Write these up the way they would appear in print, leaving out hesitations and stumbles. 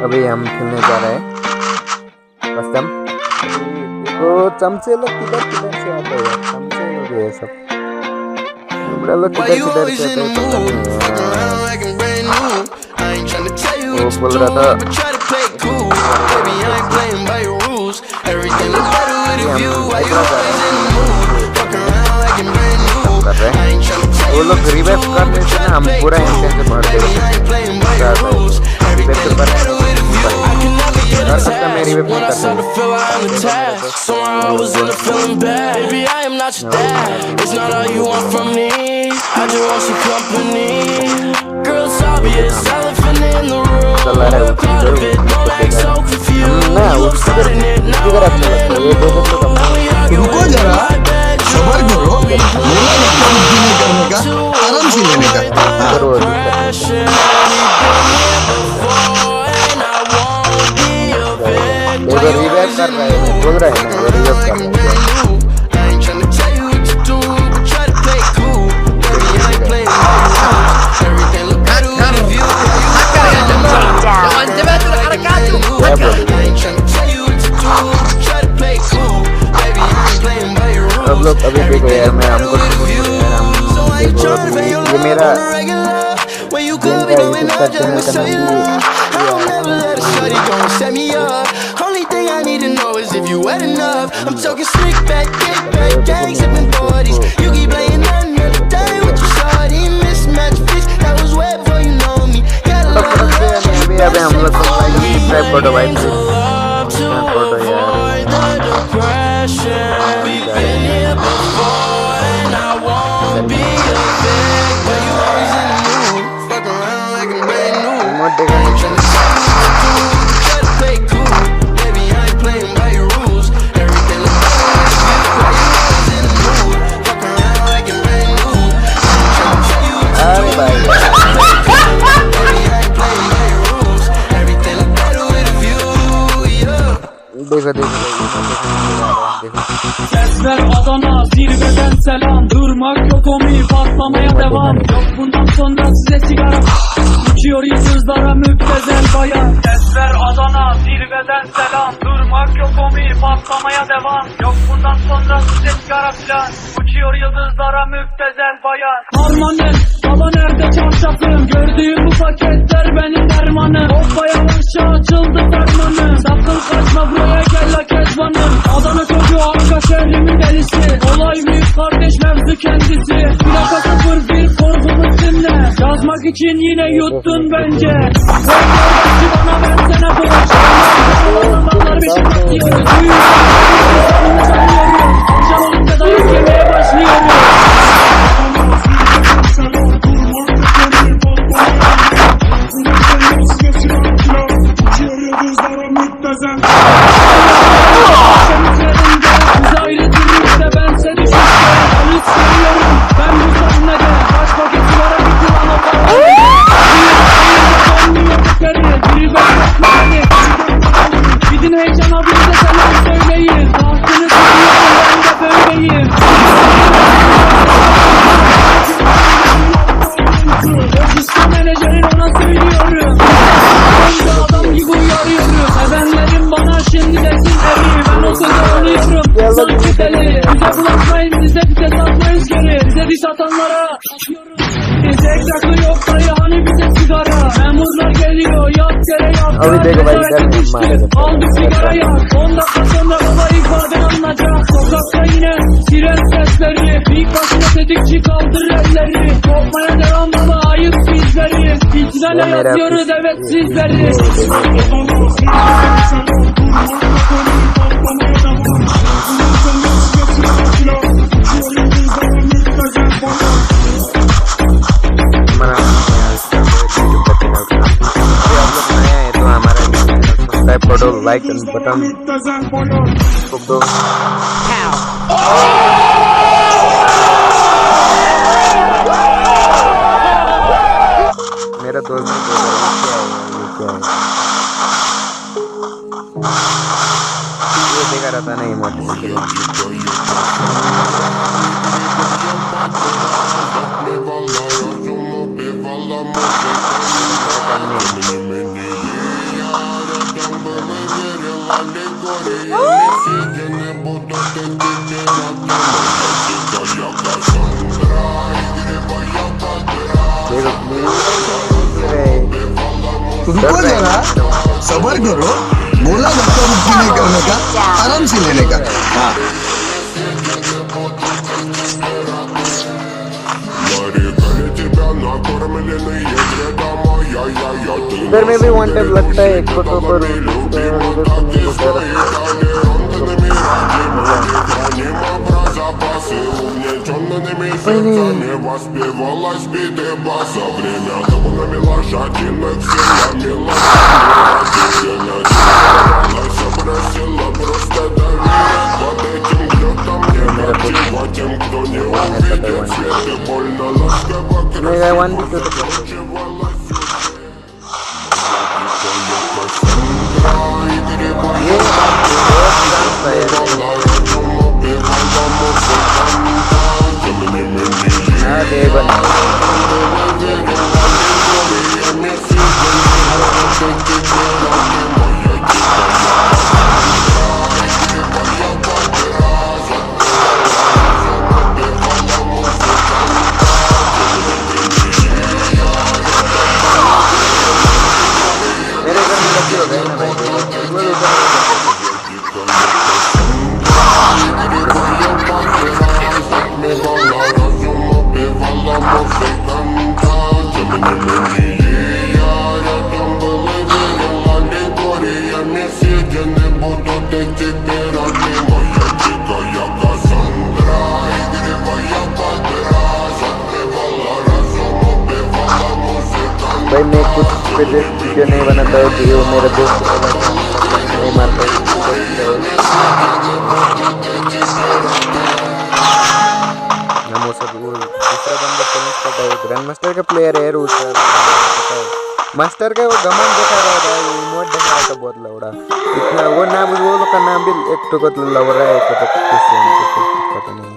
अभी हम खेलने जा रहे हैं कस्टम। तो चमचे लोग किधर किधर से आते हैं यार, चमचे लोग ये सब बड़ा लोग किधर किधर से आते हैं वो बोल रहा था कर रहे हैं वो लोग रिवाइव कर रहे थे ना, हम पूरा इंटेंस से मार देंगे कर सकता मैं रिवाइव नहीं कर सकता। Baby, I am not your dad. It's not all you want from me. I just want your company. Girl, it's obvious, elephant in the room. We're part of it, don't act so confused. You starting it, now I'm in the mood. Now we arguing in my bedroom. सबर करो, बोला ना काम नहीं करने का, आराम से लेने का। वो रिवाइव कर रहा है, बोल रहा है ना वो रिवाइव कर रहा है। सब लोग अभी देखो यार, मैं हमको ये मेरा यूट्यूब का चैनल का नाम I'm talking slick back, kick back, gang sipping 40s. You keep playing another day with your shorty. Mismatch fish, that was way before you know me. Got a lot of love, अभी हम लोग subscribe photo भाई photo यार we've been here before, and I won't be a big, but you always in the mood. Fuck around like I'm brand new. मत देखो Try to play cool, baby. I ain't playing by your rules. Everything looks better with you. Why you always in the mood? Fuck around like I'm brand new. Tryna show you what to अरे भाई do. Baby, I ain't playing by your rules. Everything looks better with a view, yeah. देखो देखो Sesler Adana, zirveden selam. Durmak yok omi, patlamaya devam. Yok bundan sonra size sigara. Uçuyor yıldızlara müptezel bayan. Sesler Adana, zirveden selam. Durmak yok omi, patlamaya devam. Yok bundan sonra size sigara filan. Uçuyor yıldızlara müptezel bayan. Harmanım, baba nerede çarşafım? Gördüğüm bu paketler benim dermanım. Hoppa yavaşça açıldı fermanım. Sakın kaçma buraya gel la kezbanım. Adana çocuğu arka şehrimin delisi. Olay büyük kardeş mevzu kendisi. Plaka 01 korkumuz dinle. Yazmak için yine yuttun bence. Sen kardeşi bana versene borç. Adamlar beşik diyoruz. Akşam olunca dayak yemeye başlıyorum. Gidin heyecan abinize selam söyleyin. Rahatsını seviyorum ben de böyleyim. Ofiste menajerin ona söylüyorum. Ben de adam gibi uyarıyorum. Sevenlerim bana şimdi desin eri. Ben o sözü alıyorum. Sanki deli. Bize bulaşmayın, size bize satmayız geri. Bize diş atanlara bize ekraklı yok dayı, hani bize sigara. Memurlar geliyor, yat yere yat. अभी देखो भाई इधर Al bir sigara yak. 10 dakika sonra baba ifaden alınacak. Sokakta yine siren sesleri. İlk başına tetikçi kaldır elleri. Korkmaya devam baba, ayıp bizleri. İhlale yazıyoruz evet sizleri. Subscribe करो, like button दो। मेरा दोस्त ये देखा रहता नहीं मोटिवेशन रुको जरा, सबर करो। बोला धक्का मुक्की नहीं करने का, आराम से लेने का। हाँ। इधर में भी वन टाइम लगता है एक फोटो पर मेरा वन भी तो भाई मैं कुछ वीडियो नहीं बनाता हूँ कि वो मेरा दोस्त नहीं मारता दूसरा बंदा ग्रैंड मास्टर का प्लेयर है मास्टर का वो गमन देखा रहा था इमोट देखा रहा था बहुत लौड़ा इतना वो नाम वो लोग का नाम भी एक तो लौड़ा है पता नहीं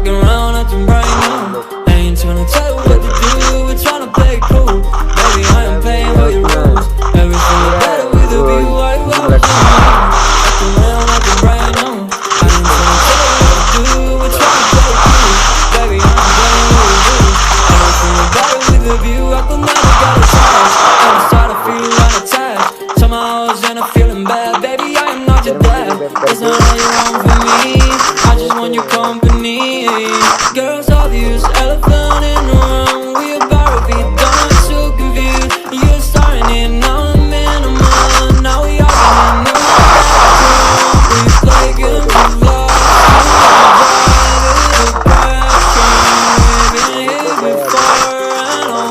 Walking around acting brand new. I ain't tryna tell you what to do, we're tryna play cool. Baby, I am playing by your rules. Everything is better with a view. I was walking around acting brand new. I ain't tryna tell you what to do, we're tryna play cool. Baby, I am playing by your rules. Everything is better with a view. I could never get a chance. I'm starting to feel unattached. Somehow I was in a feeling bad. Baby, I am not your dad. It's not all you want from me. I just want your company. Girls obvious, elephant in the room. We about to be done, so confused. You're starting it, now I'm in a mood. Now we are in the bathroom. We play games of love. We've been here before, and I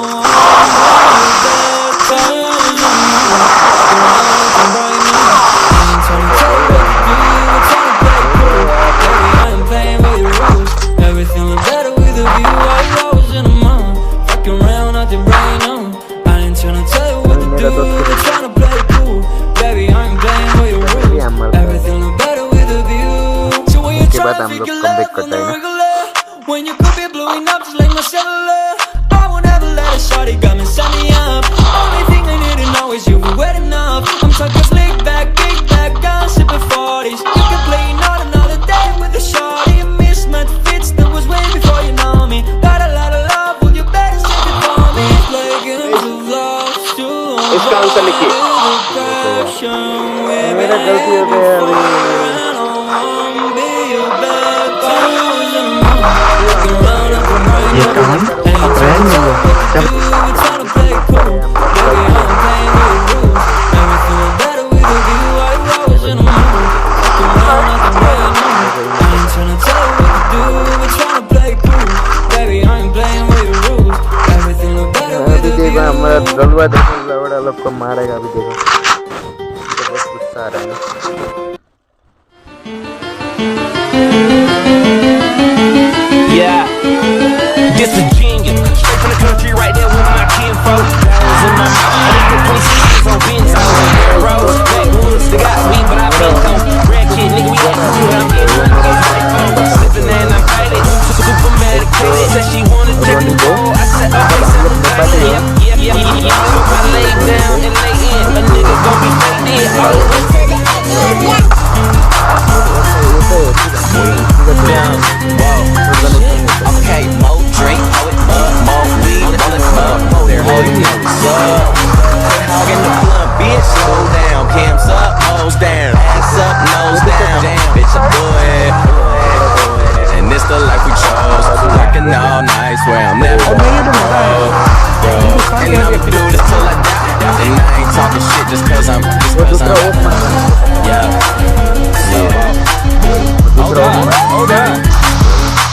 everything look better with a view. I was in a mind, fucking around, acting brand new. I ain't tryna tell you what to do, we're tryna play cool. Baby, I ain't playing by your rules. Everything look better with a view. So when you try to figure love on the regular, when you could be blowing up just like my cellular, I won't ever let a shorty got me set me up. Only thing I need to know is you were wet enough. I'm talking slick back, big back, I'm sipping 40s. You can play not another day with a shorty. Mismatch fits that was way before you know me. Got a lot of love, will you better save it for me? Play games of love, इसका answer लिखिए मेरा गलती हो गया ये काम अप्रैल में हुआ जब हमारा दलवा देखो लवड़ा लोग को मारेगा अभी देखो बहुत गुस्सा आ रहा है Yeah, this a genius. Straight from the country, right there with my kinfolk. In my mouth, I got 26 on Benz, on roads, backwoods. They got weed, but I been on red kid, nigga. We got to I'm getting slipping and I'm faded, super medicated. Said she wanted to take the ball. I said, okay, yeah. So I lay down and lay in. A nigga gon' be faded all the way to the end. where I'm never gonna grow. And I'ma do this till I die. And I ain't talking shit just cause I'm yeah. Hold on.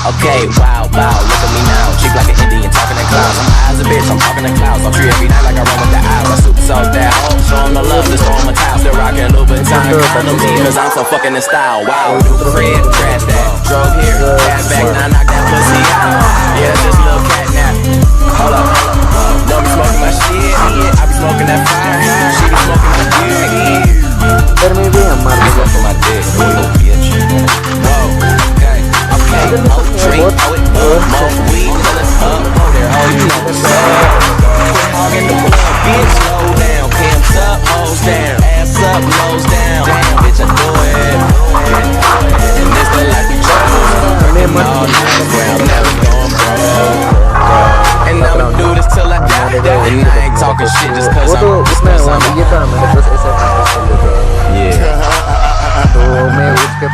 Okay, wow, look at me now. Cheap like an Indian, talking in clouds. I'm high as a bitch, I'm talking in clouds. I'm free every night like I run with the eyes. I super soak that hoe, show 'em the love, just throw 'em a towel. Still rockin' Louboutin, kind of me, cause I'm so fucking in style. Wow, new crib, trash that. Drove here, cat back, now knock that pussy out. Yeah, just a little cat nap. Hold up. Don't be smoking my shit, I be smoking that fire. She be smoking my dick. इधर में भी हम मार देगा Smoking my dick, little bitch. Whoa, okay, more drink, more weed, till it's up, there, oh, you know what's up. Quit hogging the blood, bitch, slow down. Pimps up, hoes down, ass up, nose down. Damn, bitch, I do it. And this the life we chose. Working all night, where I'm never going broke. And I'ma do this till I die. And I ain't talking shit just cause वो तो इसमें ये था मेरे पास ऐसे yeah. तो मैं उसके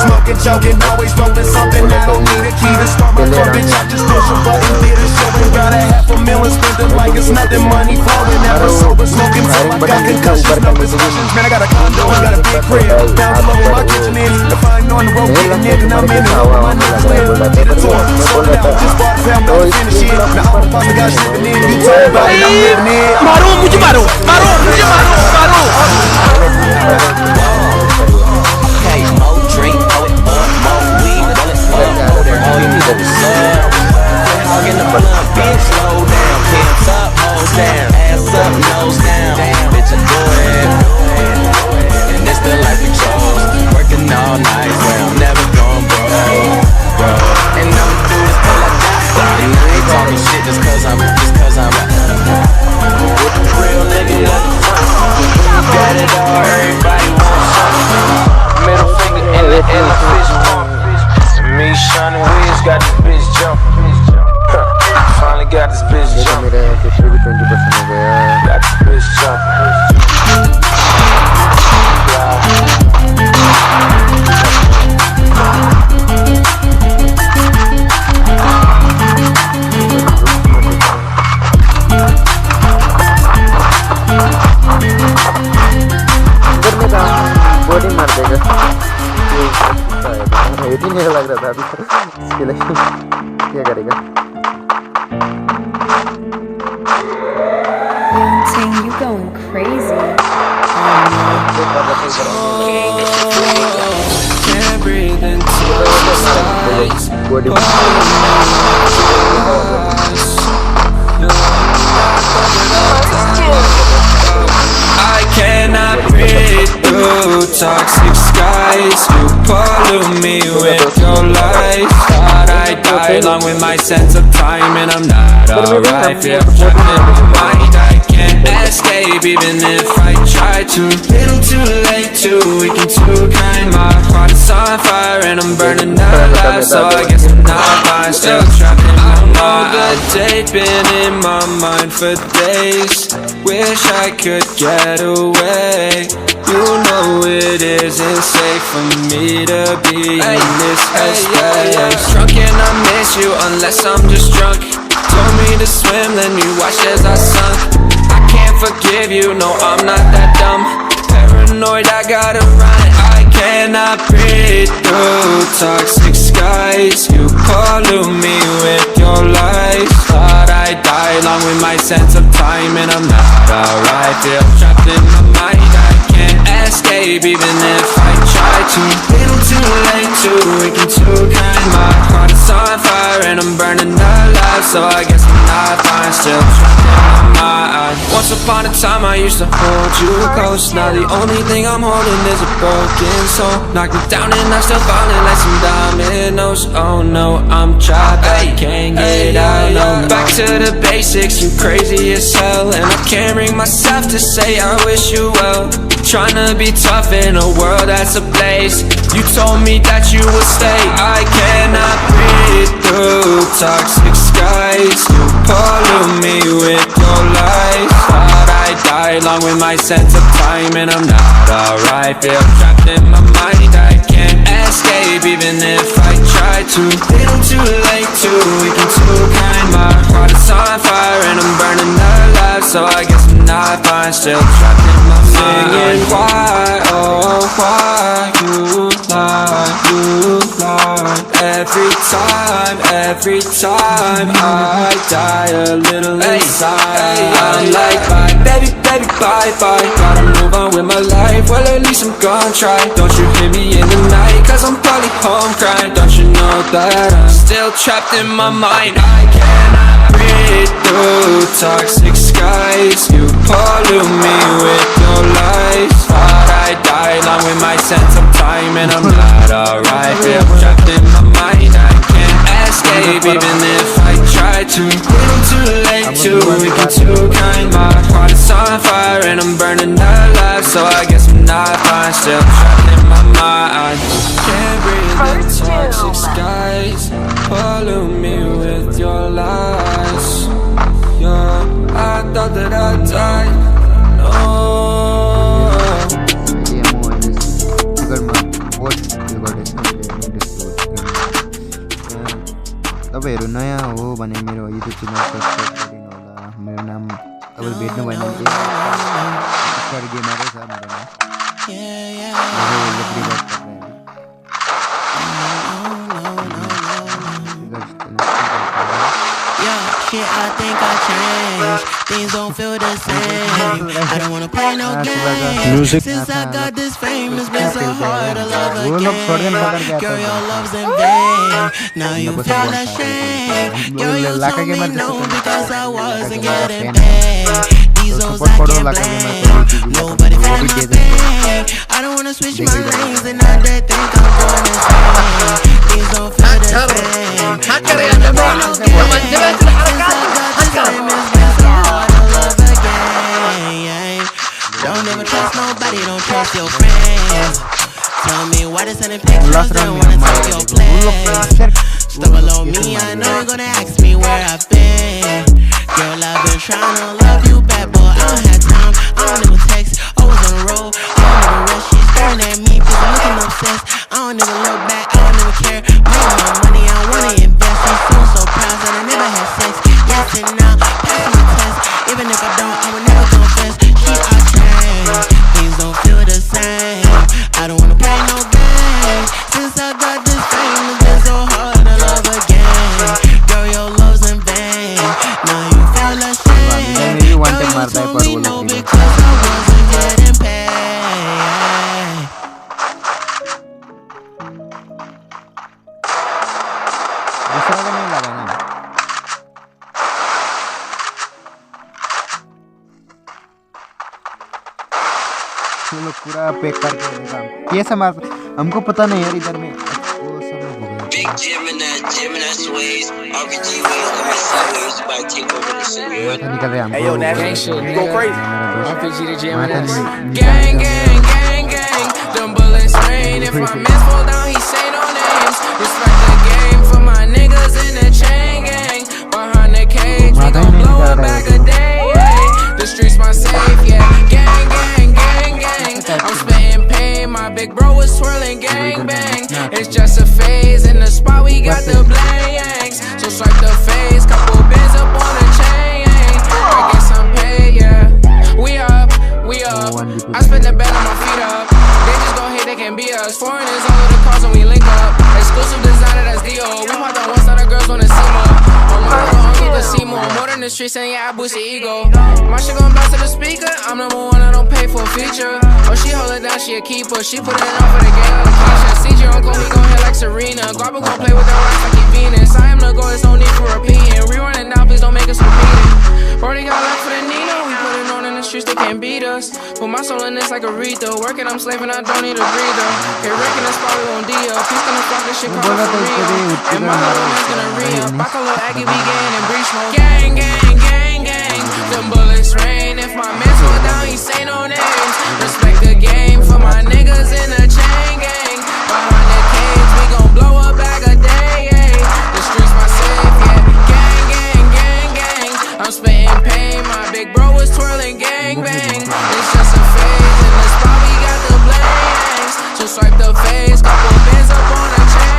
Smoking, joking, always rolling something. I don't need a key to start my car, bitch. I just push a button, did a show and got $500,000 spent it like it's nothing. Money flowing, never sober, smoking till I got concussions, no discussions. Man, I got a condo, I got a big crib. Down below where my kitchen is. If I ain't on the road, getting it, and I'm in it. My niggas live, get a tour, sold out, just bought a pound, don't finish it. Now all the pots I got slipping in. You talk about it, I'm living it. मारो मुझे मारो मारो Okay, more drink, more weed, roll it up, there, oh, you know what's up. Quit hogging the blood, bitch, slow down. Pimps up, hoes down, ass up, nose down. Damn, bitch, I do it. And this the life we chose. Working all night, where I'm never going broke. And I'ma do this till I die. And I ain't talking shit just cause I'm real nigga. Got it all, everybody wants something. Middle finger in the fish pump. Me, Sean, and Wiz got this bitch jumping. Finally got this bitch ये तो jumping. मेरा पिछले भी 20% हो गया Got this bitch jumping. इधर में काम बॉडी मार देगा ये भी नहीं लग रहा था अभी इसके लिए क्या करेगा Ting, you going crazy. Can't breathe into the skies. Body I cannot breathe through toxic skies. You pollute me with your lies. Thought I'd die along with my sense of time, and I'm not alright. Feel trapped in my mind. I can't escape even if I try to. Little too late, too weak and too kind. My heart is on fire and I'm burning alive. So I guess I'm not fine. Still trapped in my mind. The date been in my mind for days. Wish I could get away. You know it isn't safe for me to be in this headspace. Drunk and I miss you unless I'm just drunk. Told me to swim, then you watched as I sunk. I can't forgive you, no I'm not that dumb. Paranoid, I gotta run it. I cannot breathe through toxic skies. You pollute me with your lies. Thought I'd die along with my sense of time, and I'm not alright. Feel trapped in my mind. I can't escape even if I try to. Little too late, too weak and too kind. My heart is on fire and I'm burning alive. So I guess I'm not fine. Still trapped in my mind. Once upon a time I used to hold you close. Now the only thing I'm holding is a broken soul. Knock me down and I'm still falling like some dominoes. Oh no, I'm trapped, I can't get out, no. Back to the basics, you crazy as hell. And I can't bring myself to say I wish you well. Tryna be tough in a world that's ablaze. You told me that you would stay. I cannot breathe through toxic skies. You pollute me with your lies. Thought I'd die along with my sense of time, and I'm not alright. Feel trapped in my mind, I can't escape even if I try to. Little too late to weaken too kind. My heart is on fire and I'm burning alive, so I guess I'm not fine. Still trapped in my mind. Singing why, oh why you lie every time I die a little inside. I'm like bye, baby, bye. Gotta move on with my life, well at least I'm gonna try. Don't you hear me in the night, cause I'm probably home crying. Don't you know that I'm still trapped in my mind? I cannot breathe through toxic skies. You pollute me with your lies. Thought I died along with my sense of time, and I'm not alright. I'm trapped in my mind, I can't escape even if I try to. Little too late to weaken too kind. My heart is on fire and I'm burning alive, so I guess I'm not fine. Still trapped in my mind. Can't breathe the toxic skies. Pollute me with your lies. Yeah, I thought that I'd die. No. तपाईहरु नयाँ हो भने मेरो YouTube channel subscribe गरिदिनु होला। मेरो नाम तपाईले भेट्नु भएन भने स्टार गेमरै छ मेरोमा। Shit, I think I changed. Things don't feel the same. I don't wanna play no games. Since I got this fame, it's been so hard to love again. Girl, your love's in vain. Now you feel ashamed. Girl, you told me no because I wasn't getting paid. These hoes I can't blame. Nobody feeling my pain. I don't wanna switch my lanes and now they think I'm going insane. Things don't feel the same. I don't wanna play no games. Don't ever trust nobody, don't trust your friends. Tell me why they sending pictures, they don't wanna take your place. Stumble on me, I know you're gonna ask me where I've been. Girl, I've been trying to love you bad, but I don't have time. I don't even text, always on the road. I don't even rest, she's staring at me, cause I'm looking obsessed. I don't even look back, I don't even care. Making my money, I wanna invest. She's so proud that I never had sex. Yes and now, passing the test. Even if I don't, I would never confess. I changed, things don't feel the same. I don't wanna play no games. Since I got this fame, it's been so hard to love again. Girl, your love's in vain. Now you feel ashamed. Girl, you told me no because I wasn't getting paid. पूरा pack करके देगा ये समार हमको पता नहीं यार इधर में वो सब लोग हो गए Big Jim and that sways RPG ways about to take over the city. निकल रहे हम Hey yo, Nash, you go crazy. RPG to Jim and gang, gang, gang, gang. Them bullets rain. If my man fall down, he say no names. Respect the game for my niggas in the chain gang. Behind the cage, we gon' blow a bag a day. The streets my safe, yeah. Gang, gang, gang, gang. I'm spitting pain, my big bro is swirling gang bang. It's just a phase, in the spot we got the blanks. So swipe the face, couple bins up on the chain. I guess I'm paid, yeah. We up. I spent the bed on my feet up. They just gon' hate, they can't beat us. Foreigners all over the cars when we link up. Exclusive designer, that's D.O. We popped on one side, the girls wanna see more. On my little uncle can see more. More than the streets, and yeah, I boost the ego. My shit gon' bounce to the speaker. I'm number one, I don't pay for a feature. Oh, she hold it down, she a keeper. She put it on for the game like Keisha. CJ uncle, he gon' hit like Serena. Garba gon' play with the rocks like he Venus. I am the goal, there's no need for repeating. Rerun it now, please don't make us repeat it. Brody got luck for the Nino. We put it on in the streets, they can't beat us. Put my soul in this like Aretha. Working, I'm slaving, I don't need a breather. Get wrecking, that's probably on D.O. Peace gonna fuck this shit, call it for real. And my little man's gonna re-up. Back a little Aggie, we getting in breach mode. Gang, gang, gang, gang. Them bullets rain. If my man slow down, he say no names. Respect the game for my niggas in the chain gang. Behind the cage, we gon' blow a bag a day. The streets my safe, yeah. Gang, gang, gang, gang. I'm spitting pain, my big bro is twirling gang bang. It's just a phase, in the spot we got the blanks. So swipe the face, couple bands up wanna change.